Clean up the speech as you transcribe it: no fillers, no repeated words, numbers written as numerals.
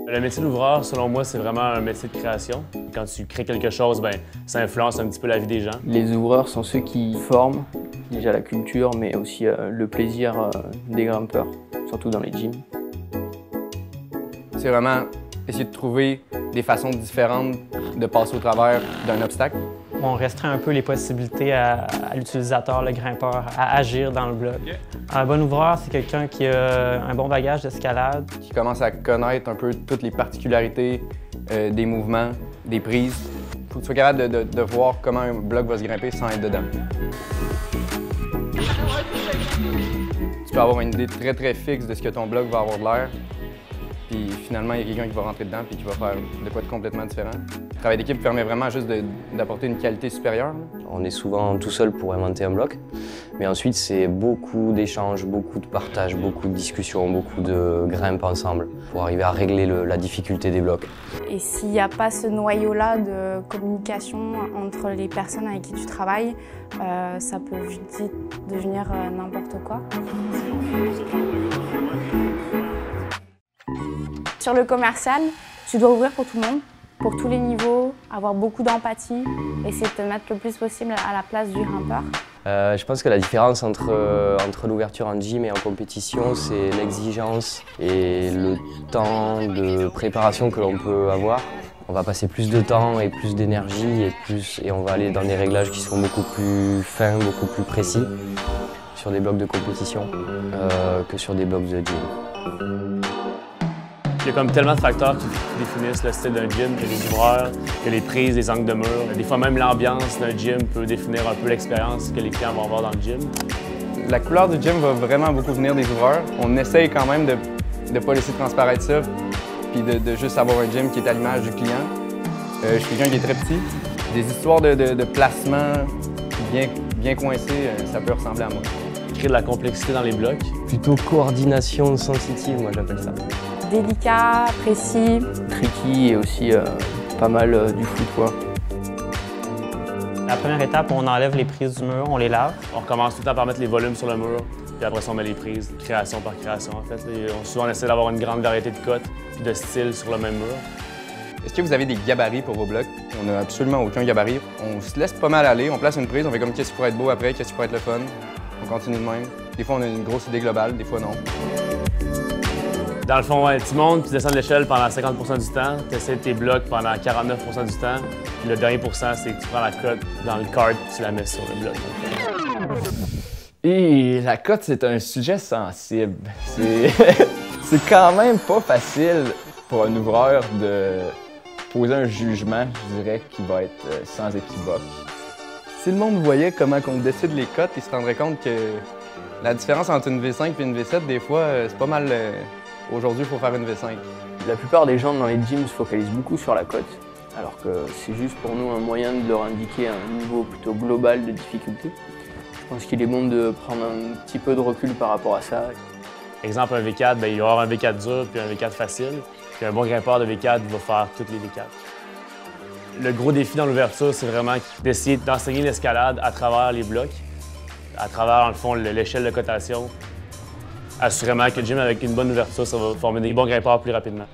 Le métier d'ouvreur, selon moi, c'est vraiment un métier de création. Quand tu crées quelque chose, ça influence un petit peu la vie des gens. Les ouvreurs sont ceux qui forment déjà la culture, mais aussi le plaisir des grimpeurs, surtout dans les gyms. C'est vraiment essayer de trouver des façons différentes de passer au travers d'un obstacle. On restreint un peu les possibilités à l'utilisateur, le grimpeur, à agir dans le bloc. Un bon ouvreur, c'est quelqu'un qui a un bon bagage d'escalade. Qui commence à connaître un peu toutes les particularités des mouvements, des prises. Il faut que tu sois capable de voir comment un bloc va se grimper sans être dedans. Tu peux avoir une idée très fixe de ce que ton bloc va avoir de l'air. Puis finalement, il y a quelqu'un qui va rentrer dedans et qui va faire de quoi de complètement différent. Le travail d'équipe permet vraiment juste d'apporter une qualité supérieure. On est souvent tout seul pour inventer un bloc, mais ensuite c'est beaucoup d'échanges, beaucoup de partage, beaucoup de discussions, beaucoup de grimpes ensemble pour arriver à régler la difficulté des blocs. Et s'il n'y a pas ce noyau-là de communication entre les personnes avec qui tu travailles, ça peut vite devenir n'importe quoi. Sur le commercial, tu dois ouvrir pour tout le monde, pour tous les niveaux, avoir beaucoup d'empathie, essayer de te mettre le plus possible à la place du grimpeur. Je pense que la différence entre l'ouverture en gym et en compétition, c'est l'exigence et le temps de préparation que l'on peut avoir. On va passer plus de temps et plus d'énergie et on va aller dans des réglages qui sont beaucoup plus fins, beaucoup plus précis sur des blocs de compétition que sur des blocs de gym. Il y a comme tellement de facteurs qui définissent le style d'un gym. Il y a les ouvreurs, il y a les prises, les angles de mur. Des fois même l'ambiance d'un gym peut définir un peu l'expérience que les clients vont avoir dans le gym. La couleur du gym va vraiment beaucoup venir des ouvreurs. On essaye quand même de ne pas laisser transparaître ça, puis de juste avoir un gym qui est à l'image du client. Je suis quelqu'un qui est très petit. Des histoires de placement bien coincées, ça peut ressembler à moi. Créer de la complexité dans les blocs. Plutôt coordination sensitive, moi j'appelle ça. Délicat, précis. Tricky et aussi pas mal du foot, quoi. La première étape, on enlève les prises du mur, on les lave. On recommence tout le temps par mettre les volumes sur le mur, puis après ça on met les prises, création par création en fait. Et souvent on essaie d'avoir une grande variété de cotes puis de styles sur le même mur. Est-ce que vous avez des gabarits pour vos blocs? On n'a absolument aucun gabarit. On se laisse pas mal aller, on place une prise, on fait comme qu'est-ce qui pourrait être beau après, qu'est-ce qui pourrait être le fun. On continue de même. Des fois on a une grosse idée globale, des fois non. Dans le fond, tu montes puis tu descends de l'échelle pendant 50% du temps, tu essaies tes blocs pendant 49% du temps, puis le dernier pourcent, c'est que tu prends la cote dans le cart et tu la mets sur le bloc. Et la cote, c'est un sujet sensible. C'est quand même pas facile pour un ouvreur de poser un jugement, je dirais, qui va être sans équivoque. Si le monde voyait comment on décide les cotes, il se rendrait compte que la différence entre une V5 et une V7, des fois, c'est pas mal. Aujourd'hui, il faut faire une V5. La plupart des gens dans les gyms se focalisent beaucoup sur la cote, alors que c'est juste pour nous un moyen de leur indiquer un niveau plutôt global de difficulté. Je pense qu'il est bon de prendre un petit peu de recul par rapport à ça. Exemple, un V4, il va y avoir un V4 dur puis un V4 facile. Puis un bon grimpeur de V4 va faire toutes les V4. Le gros défi dans l'ouverture, c'est vraiment d'essayer d'enseigner l'escalade à travers les blocs, à travers, dans le fond, l'échelle de cotation. Assurément que le gym avec une bonne ouverture, ça va former des bons grimpeurs plus rapidement.